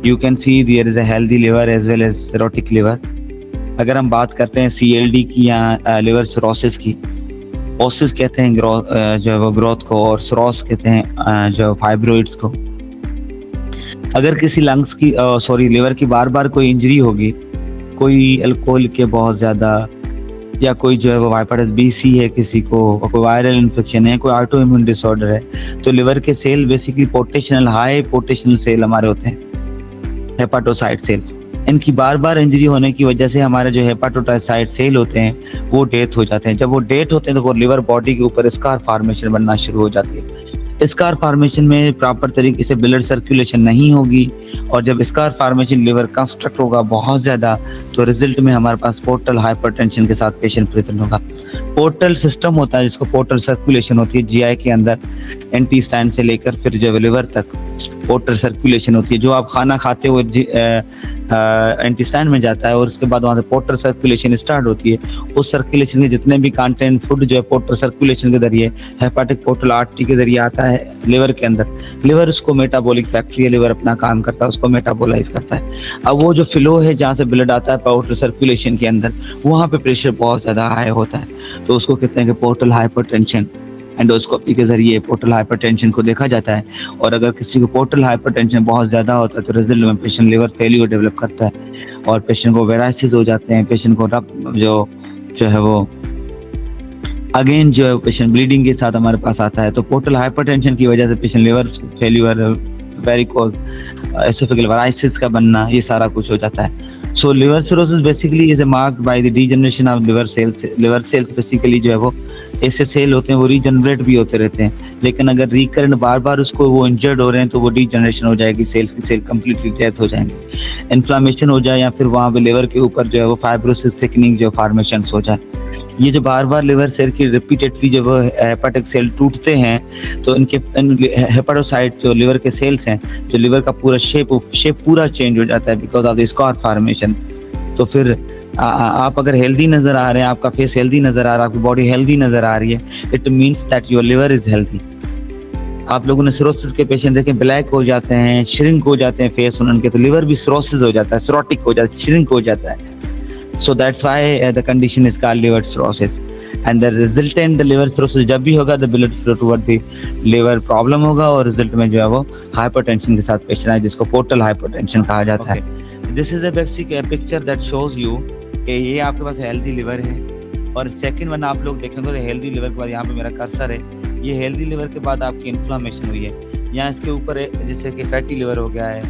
You can see there is a healthy liver as well as cirrhotic liver. अगर हम बात करते हैं CLD की या लिवर सिरोसिस की, ओसिस कहते हैं जो है वो ग्रोथ को, और सिरोस कहते हैं जो फाइब्रोइड्स को। अगर किसी लंग्स की सॉरी लिवर की बार बार कोई इंजरी होगी, कोई अल्कोहल के बहुत ज़्यादा, या कोई जो है वो हेपेटाइटिस BC है किसी को, और कोई वायरल इन्फेक्शन है, कोई ऑटो इम्यून डिसऑर्डर है, तो लिवर के cell basically potential high potential cell हमारे होते हैं, हेपाटोसाइट सेल्स। इनकी बार बार इंजरी होने की वजह से हमारे जो हेपाटोसाइट सेल होते हैं वो डेथ हो जाते हैं। जब वो डेथ होते हैं तो वो लिवर बॉडी के ऊपर स्कार फॉर्मेशन बनना शुरू हो जाती है। स्कार फॉर्मेशन में प्रॉपर तरीके से ब्लड सर्कुलेशन नहीं होगी, और जब स्कार फॉर्मेशन लिवर कंस्ट्रक्ट होगा बहुत ज़्यादा, तो रिजल्ट में हमारे पास पोर्टल हाइपरटेंशन के साथ पेशेंट प्रेजेंट होगा। पोर्टल सिस्टम होता है जिसको पोर्टल सर्कुलेशन होती है GI के अंदर, इंटेस्टाइन से लेकर फिर जो लिवर तक पोर्टल सर्कुलेशन होती है। जो आप खाना खाते हुए इंटेस्टाइन में जाता है और उसके बाद वहाँ से पोर्टल सर्कुलेशन स्टार्ट होती है। उस सर्कुलेशन के जितने भी कंटेंट फूड जो है पोर्टल सर्कुलेशन के जरिए हेपाटिक पोर्टल आर्टरी के जरिए आता है लिवर के अंदर। लिवर उसको मेटाबॉलिक फैक्ट्री है, लिवर अपना काम करता है, उसको मेटाबोलाइज करता है। अब वो जो फ्लो है जहाँ से ब्लड आता है पोर्टल सर्कुलेशन के अंदर, वहाँ पे प्रेशर बहुत ज़्यादा हाई होता है, तो उसको कहते हैं कि पोर्टल हाइपरटेंशन। एंडोस्कोपी के जरिए पोर्टल हाइपरटेंशन को देखा जाता है, और अगर किसी को पोर्टल हाइपरटेंशन बहुत ज़्यादा होता है तो रिजल्ट में पेशेंट लिवर फेलियर डेवलप करता है, और पेशेंट को वेराइसिस हो जाते हैं। पेशेंट को जो है वो अगेन जो है पेशेंट ब्लीडिंग के साथ हमारे पास आता है। तो पोर्टल हाइपरटेंशन की वजह से patient liver failure, varicose, oesophageal varices का बनना, ये सारा कुछ हो जाता है। So liver cirrhosis basically is marked by the degeneration of liver cells. Liver cells basically जो है वो ऐसे सेल होते हैं, वो रीजनरेट भी होते रहते हैं, लेकिन अगर रिकरेंट बार बार उसको वो इंजर्ड हो रहे हैं तो वो डीजनरेशन हो जाएगी, सेल्स की सेल कंप्लीटली डेथ हो जाएंगे। इन्फ्लामेशन हो जाए, या फिर वहाँ पे लिवर के ऊपर जो है वो फाइब्रोसिस थिकनिंग जो फॉर्मेशन हो जाए। ये जो बार बार लिवर सेल की रिपीटेडली जब हेपाटिक सेल टूटते हैं तो इनके हेपाटोसाइट जो लिवर के सेल्स हैं, जो लिवर का पूरा शेप पूरा चेंज हो जाता है because of the scar formation. तो फिर आप अगर हेल्दी नजर आ रहे हैं, आपका फेस हेल्दी नजर आ रहा है, आपकी बॉडी हेल्दी नजर आ रही है, it means that your liver is healthy. आप लोगों ने सिरोसिस के पेशेंट देखे, ब्लैक हो जाते हैं, श्रिंक हो जाते हैं फेस उनके, तो लिवर भी सिरोसिस हो जाता है, सिरोटिक हो जाता है, श्रिंक हो जाता है। So that's why the condition is called liver cirrhosis, and the resultant liver cirrhosis जब भी होगा the blood flow toward the liver problem होगा, और रिजल्ट में जो है वो हाइपरटेंशन के साथ पेशेंट है, जिसको पोर्टल हाइपरटेंशन कहा जाता है। This is a basic picture that shows you कि ये आपके पास हेल्दी लिवर है, और सेकंड वन आप लोग देखेंगे तो हेल्दी लिवर के बाद यहाँ पे मेरा कर्सर है, ये हेल्दी लिवर के बाद आपकी इन्फ्लामेशन हुई है, यहाँ इसके ऊपर जैसे कि फैटी लिवर हो गया है,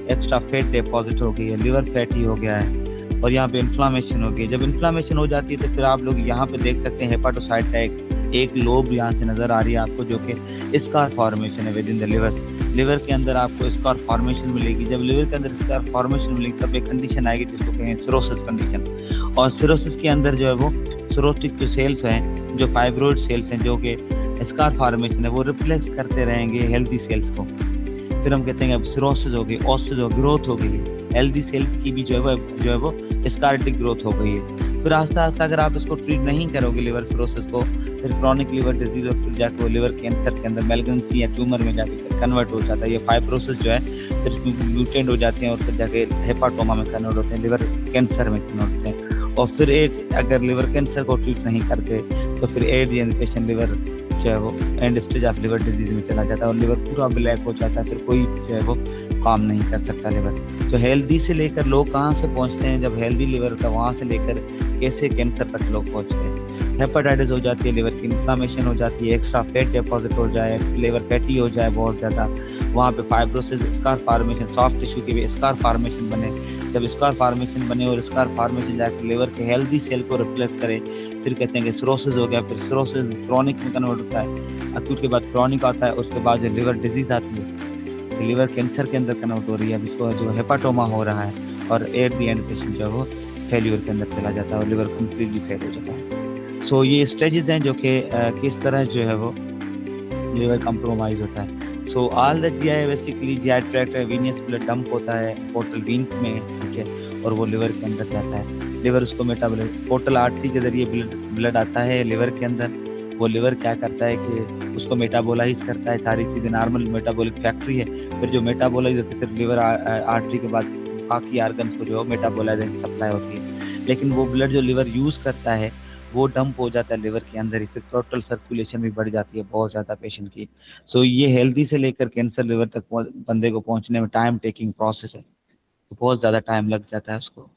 एक्स्ट्रा फैट डिपॉजिट हो गई है, लिवर फैटी हो गया है, और यहाँ पे इन्फ्लामेशन हो गई। जब इन्फ्लामेशन हो जाती है तो फिर आप लोग यहाँ पे देख सकते हैं हेपाटोसाइट का एक लोब यहाँ से नजर आ रही है आपको, जो कि स्कार फॉर्मेशन है with in the liver. Liver के अंदर आपको स्कार फॉर्मेशन मिलेगी। जब लिवर के अंदर स्कार फॉर्मेशन मिलेगी तब एक कंडीशन आएगी जिसको कहें सिरोसिस कंडीशन। और सिरोसिस के अंदर जो है वो सिरोटिक जो सेल्स हैं, जो फाइब्रोइड सेल्स हैं, जो कि स्कार फॉर्मेशन है, वो रिप्लेस करते रहेंगे हेल्दी सेल्स को। फिर हम कहते हैं अब सिरोसिस हो गई, ओसिस हो, ग्रोथ हो गई, हेल्दी सेल्स की भी जो है वो स्कार्टिक ग्रोथ हो गई है। फिर आस्ता आस्ता अगर आप इसको ट्रीट नहीं करोगे लिवर सिरोसिस को, फिर क्रॉनिक लिवर डिजीज, और फिर जाकर वो लिवर कैंसर के अंदर मैलिग्नेंसी या ट्यूमर में जाके कन्वर्ट हो जाता है। ये फाइब्रोसिस जो है फिर म्यूटेंट हो जाते हैं, और फिर जाके हेपाटोमा में कन्वर्ट होते हैं, लिवर कैंसर में कन्वर्ट होते हैं। और फिर अगर लिवर कैंसर को ट्रीट नहीं करते तो फिर एड पेशेंट लिवर जो है वो and stage of liver disease में चला जाता है, और लिवर पूरा ब्लैक हो जाता है, फिर कोई जो है वो काम नहीं कर सकता लिवर। तो हेल्दी से लेकर लोग कहाँ से पहुँचते हैं, जब हेल्दी लिवर का, वहाँ से लेकर कैसे कैंसर तक लोग पहुँचते हैं। हेपेटाइटिस हो जाती है, लिवर की इन्फ्लामेशन हो जाती है, एक्स्ट्रा फैट डिपॉजिट हो जाए, लिवर फैटी हो जाए बहुत ज़्यादा, वहाँ पे fibrosis, scar formation, soft tissue के भी स्कार फॉर्मेशन बने। जब स्कार फॉर्मेशन बने और स्कार फॉर्मेशन जाकर लिवर के हेल्दी सेल को रिप्लेस करे, फिर कहते हैं कि सिरोसिस हो गया। फिर सिरोसिस क्रॉनिक में कन्वर्ट होता है, अक्यूट के बाद क्रॉनिक आता है, उसके बाद जो लिवर डिजीज आती है लिवर कैंसर के अंदर कन्वर्ट हो रही है, जिसको जो हेपाटोमा हो रहा है, और एट दी एंड पेशेंट जो है वो फेल्यूर के अंदर चला जाता है और लिवर कम्प्लीटली फेल हो जाता है। सो ये स्टेजेस हैं जो कि किस तरह जो है वो लिवर कंप्रोमाइज होता है। So all the GI basically GI tract venous blood dump होता है पोर्टल वीन में, ठीक है, और वो लिवर के अंदर जाता है। लिवर उसको मेटाबॉलिक पोर्टल आर्टरी के जरिए ब्लड आता है लिवर के अंदर, वो लिवर क्या करता है कि उसको मेटाबोलाइज करता है, सारी चीज़ें नॉर्मल मेटाबॉलिक फैक्ट्री है। फिर जो मेटाबोलाइज होती है फिर लिवर आर्टरी के बाद बाकी आर्गन्स को जो है मेटाबोलाइजेशन सप्लाई होती है। लेकिन वो ब्लड जो लिवर यूज़ करता है वो डंप हो जाता है लिवर के अंदर ही, फिर टोटल सर्कुलेशन भी बढ़ जाती है बहुत ज़्यादा पेशेंट की। सो ये हेल्दी से लेकर कैंसर लिवर तक बंदे को पहुंचने में टाइम टेकिंग प्रोसेस है, तो बहुत ज़्यादा टाइम लग जाता है उसको।